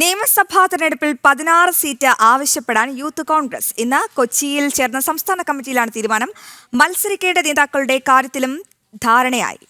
നിയമസഭാ തെരഞ്ഞെടുപ്പിൽ 16 സീറ്റ് ആവശ്യപ്പെടാൻ യൂത്ത് കോൺഗ്രസ് ഇന്ന് കൊച്ചിയിൽ ചേർന്ന സംസ്ഥാന കമ്മിറ്റിയിലാണ് തീരുമാനം. മത്സരിക്കേണ്ട നേതാക്കളുടെ കാര്യത്തിലും ധാരണയായി.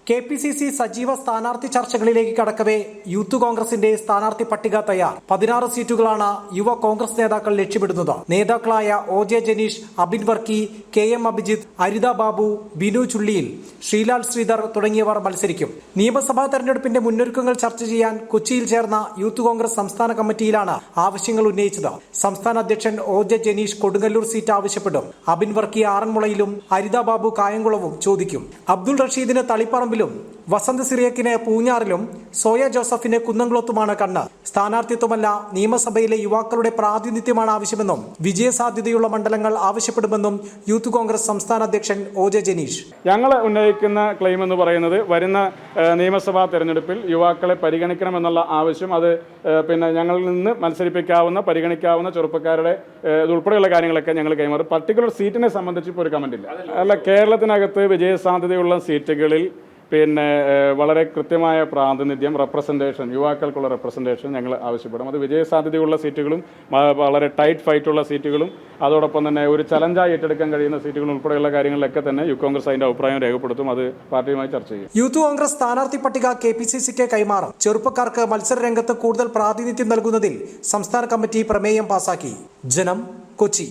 KPCC സജീവ സ്ഥാനാർത്ഥി ചർച്ചകളിലേക്ക് കടക്കവേ യൂത്ത് കോൺഗ്രസിന്റെ സ്ഥാനാർത്ഥി പട്ടിക തയ്യാർ. 16 സീറ്റുകളാണ് യുവ കോൺഗ്രസ് നേതാക്കൾ ലക്ഷ്യമിടുന്നത്. നേതാക്കളായ OJ ജനീഷ്, അബിൻ വർക്കി, KM അഭിജിത്ത്, അരിത ബാബു, ബിനു ചുള്ളിയിൽ, ശ്രീലാൽ ശ്രീധർ തുടങ്ങിയവർ മത്സരിക്കും. നിയമസഭാ തെരഞ്ഞെടുപ്പിന്റെ മുന്നൊരുക്കങ്ങൾ ചർച്ച ചെയ്യാൻ കൊച്ചിയിൽ ചേർന്ന യൂത്ത് കോൺഗ്രസ് സംസ്ഥാന കമ്മിറ്റിയിലാണ് ആവശ്യങ്ങൾ ഉന്നയിച്ചത്. സംസ്ഥാന അധ്യക്ഷൻ OJ ജനീഷ് കൊടുങ്ങല്ലൂർ സീറ്റ് ആവശ്യപ്പെടും. അബിൻ വർക്കി ആറന്മുളയിലും അരിത ബാബു കായംകുളവും ചോദിക്കും. അബ്ദുൾ റഷീദിന് തളിപ്പറമ്പിലും വസന്ത് സിറിയക്കിന് പൂഞ്ഞാറിലും സോയ ജോസഫിന് കുന്നംകുളത്തുമാണ് കണ്ണ്. സ്ഥാനാർത്ഥിത്വമല്ല, നിയമസഭയിലെ യുവാക്കളുടെ പ്രാതിനിധ്യമാണ് ആവശ്യമെന്നും വിജയസാധ്യതയുള്ള മണ്ഡലങ്ങൾ ആവശ്യപ്പെടുമെന്നും യൂത്ത് കോൺഗ്രസ് സംസ്ഥാന അധ്യക്ഷൻ OJ ജനീഷ്. ഞങ്ങൾ ഉന്നയിക്കുന്ന ക്ലെയിം എന്ന് പറയുന്നത് വരുന്ന നിയമസഭാ തെരഞ്ഞെടുപ്പിൽ യുവാക്കളെ പരിഗണിക്കണമെന്നുള്ള ആവശ്യം, അത് ഞങ്ങളിൽ നിന്ന് മത്സരിപ്പിക്കാവുന്ന പരിഗണിക്കാവുന്ന ചെറുപ്പക്കാരുടെ ഉൾപ്പെടെയുള്ള കാര്യങ്ങളൊക്കെ ഞങ്ങൾ കൈമാറും. പർട്ടിക്കുലർ സീറ്റിനെ സംബന്ധിച്ച് ഇപ്പോൾ ഒരു കമന്റ് ഇല്ല. അല്ല, കേരളത്തിനകത്ത് വിജയസാധ്യതയുള്ള സീറ്റുകളിൽ വളരെ കൃത്യമായ പ്രാതിനിധ്യം, റെപ്രസെൻറ്റേഷൻ, യുവാക്കൾക്കുള്ള റെപ്രസെൻറ്റേഷൻ ഞങ്ങൾ ആവശ്യപ്പെടും. അത് വിജയസാധ്യതയുള്ള സീറ്റുകളും വളരെ ടൈറ്റ് ഫൈറ്റുള്ള സീറ്റുകളും അതോടൊപ്പം തന്നെ ഒരു ചലഞ്ചായി ഏറ്റെടുക്കാൻ കഴിയുന്ന സീറ്റുകളും ഉൾപ്പെടെയുള്ള കാര്യങ്ങളിലൊക്കെ തന്നെ യൂത്ത് കോൺഗ്രസ് അതിന്റെ അഭിപ്രായം രേഖപ്പെടുത്തും. അത് പാർട്ടിയുമായി ചർച്ച ചെയ്യും. യൂത്ത് കോൺഗ്രസ് സ്ഥാനാർത്ഥി പട്ടിക KPCCക്ക് കൈമാറും. ചെറുപ്പക്കാർക്ക് മത്സര രംഗത്ത് കൂടുതൽ പ്രാതിനിധ്യം നൽകുന്നതിൽ സംസ്ഥാന കമ്മിറ്റി പ്രമേയം പാസാക്കി. ജനം, കൊച്ചി.